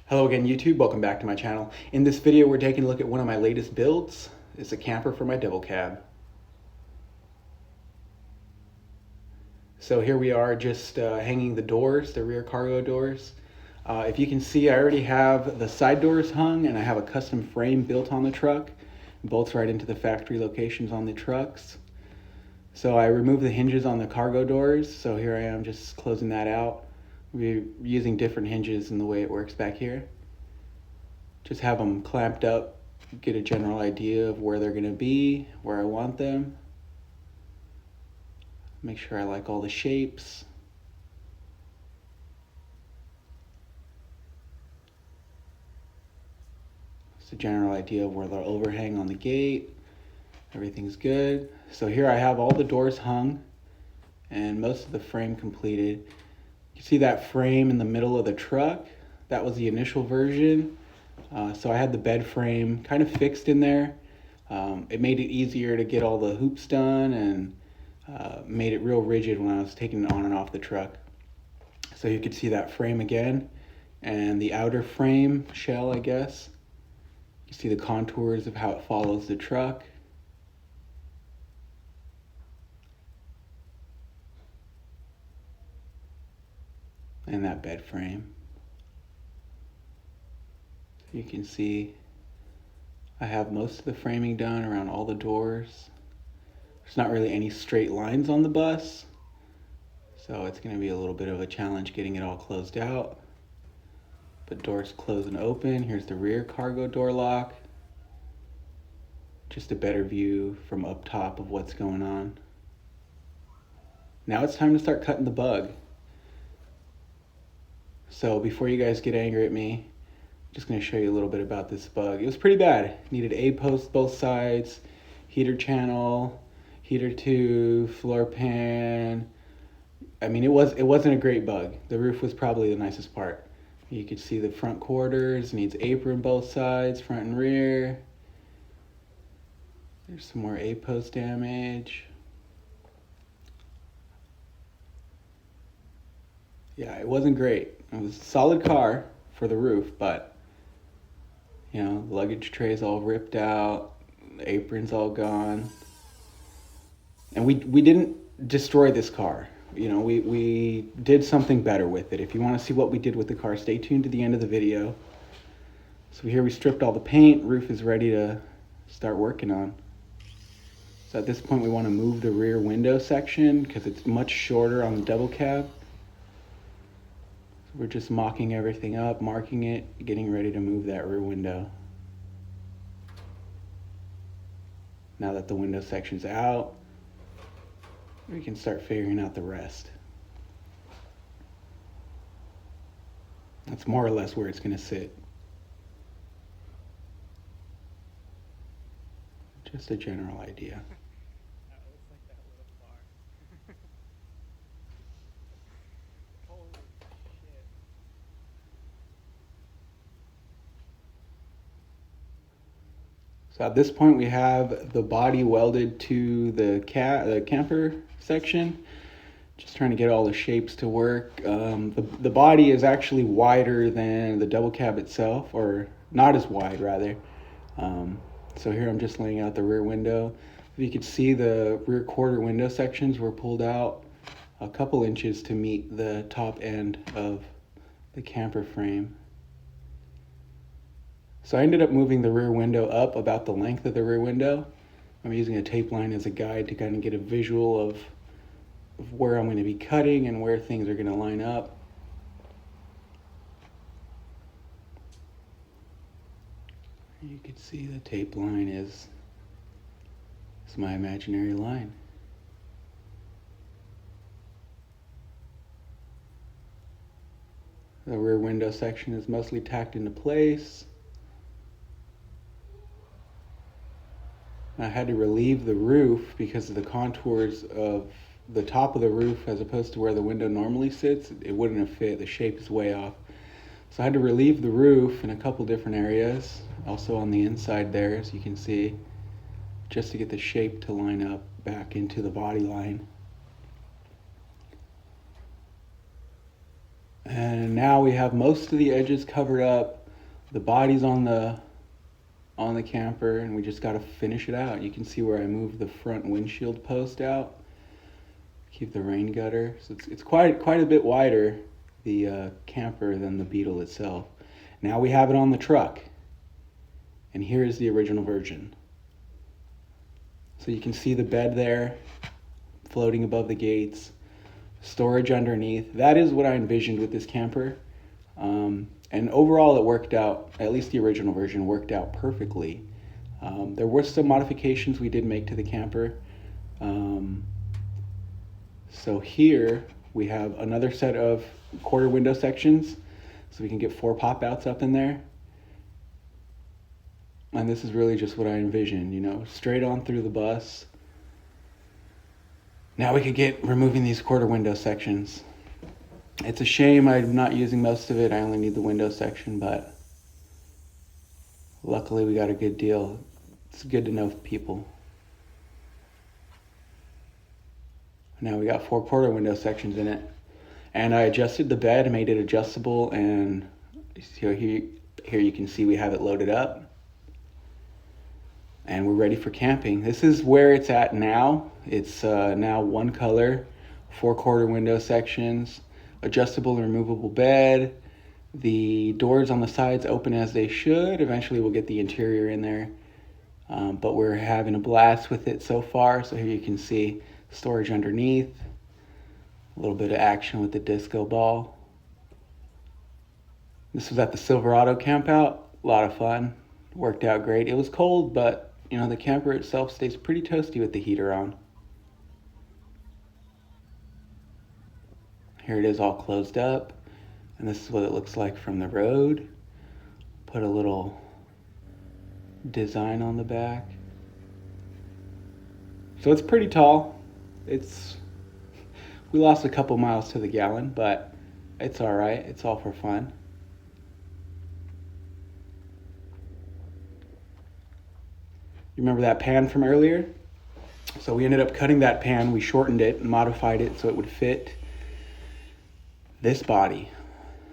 Hello again YouTube, welcome back to my channel. In this video we're taking a look at one of my latest builds. It's a camper for my Bubblecab. So here we are just hanging the doors, the rear cargo doors. If you can see, I already have the side doors hung and I have a custom frame built on the truck. It bolts right into the factory locations on the trucks. So I removed the hinges on the cargo doors, so here I am just closing that out. We're using different hinges in the way it works back here. Just have them clamped up, get a general idea of where they're going to be, where I want them. Make sure I like all the shapes. Just a general idea of where they'll overhang on the gate. Everything's good. So here I have all the doors hung and most of the frame completed. You see that frame in the middle of the truck? That was the initial version. So I had the bed frame kind of fixed in there. It made it easier to get all the hoops done and made it real rigid when I was taking it on and off the truck. So you could see that frame again and the outer frame shell, I guess. You see the contours of how it follows the truck. And that bed frame. You can see I have most of the framing done around all the doors. There's not really any straight lines on the bus, so it's going to be a little bit of a challenge getting it all closed out. But doors close and open. Here's the rear cargo door lock. Just a better view from up top of what's going on. Now it's time to start cutting the bug. So before you guys get angry at me, I'm just going to show you a little bit about this bug. It was pretty bad. It needed A-posts both sides, heater channel, heater tube, floor pan. I mean, it wasn't a great bug. The roof was probably the nicest part. You could see the front quarters, needs apron both sides, front and rear. There's some more A-post damage. Yeah, it wasn't great. It was a solid car for the roof, but you know, the luggage tray's all ripped out, the apron's all gone. And we didn't destroy this car. You know, we did something better with it. If you want to see what we did with the car, stay tuned to the end of the video. So here we stripped all the paint, roof is ready to start working on. So at this point we want to move the rear window section because it's much shorter on the double cab. We're just mocking everything up, marking it, getting ready to move that rear window. Now that the window section's out, we can start figuring out the rest. That's more or less where it's going to sit. Just a general idea. So at this point we have the body welded to the camper section. Just trying to get all the shapes to work. The body is actually wider than the double cab itself, or not as wide rather. So here I'm just laying out the rear window. If you could see, the rear quarter window sections were pulled out a couple inches to meet the top end of the camper frame. So I ended up moving the rear window up about the length of the rear window. I'm using a tape line as a guide to kind of get a visual of where I'm going to be cutting and where things are going to line up. You can see the tape line is my imaginary line. The rear window section is mostly tacked into place. I had to relieve the roof because of the contours of the top of the roof as opposed to where the window normally sits. It wouldn't have fit, the shape is way off. So I had to relieve the roof in a couple different areas, also on the inside there, as you can see, just to get the shape to line up back into the body line. And now we have most of the edges covered up. The body's on the camper, and we just got to finish it out. You can see where I moved the front windshield post out. Keep the rain gutter. So it's quite a bit wider, the camper, than the Beetle itself. Now we have it on the truck. And here's the original version. So you can see the bed there, floating above the gates. Storage underneath. That is what I envisioned with this camper. And overall it worked out, at least the original version worked out perfectly. There were some modifications we did make to the camper. So here we have another set of quarter window sections, so we can get 4 pop-outs up in there. And this is really just what I envisioned, you know, straight on through the bus. Now we could get removing these quarter window sections. It's a shame I'm not using most of it. I only need the window section, but luckily we got a good deal. It's good to know people. Now we got 4 quarter window sections in it. And I adjusted the bed, made it adjustable, and here you can see we have it loaded up. And we're ready for camping. This is where it's at now. It's now 1 color, 4 quarter window sections, adjustable and removable bed. The doors on the sides open as they should. Eventually we'll get the interior in there. But we're having a blast with it so far. So here you can see storage underneath. A little bit of action with the disco ball. This was at the Silverado campout. A lot of fun. Worked out great. It was cold, but you know, the camper itself stays pretty toasty with the heater on. Here it is all closed up. And this is what it looks like from the road. Put a little design on the back. So it's pretty tall. We lost a couple miles to the gallon, but it's all right. It's all for fun. You remember that pan from earlier? So we ended up cutting that pan. We shortened it and modified it so it would fit this body.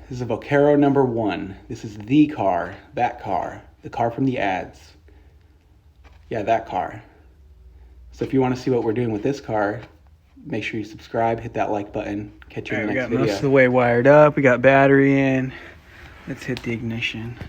This is a Vaquero number 1. This is the car, that car, the car from the ads. Yeah, that car. So if you want to see what we're doing with this car, make sure you subscribe, hit that like button. Catch you in the next video. We got most of the way wired up. We got battery in. Let's hit the ignition.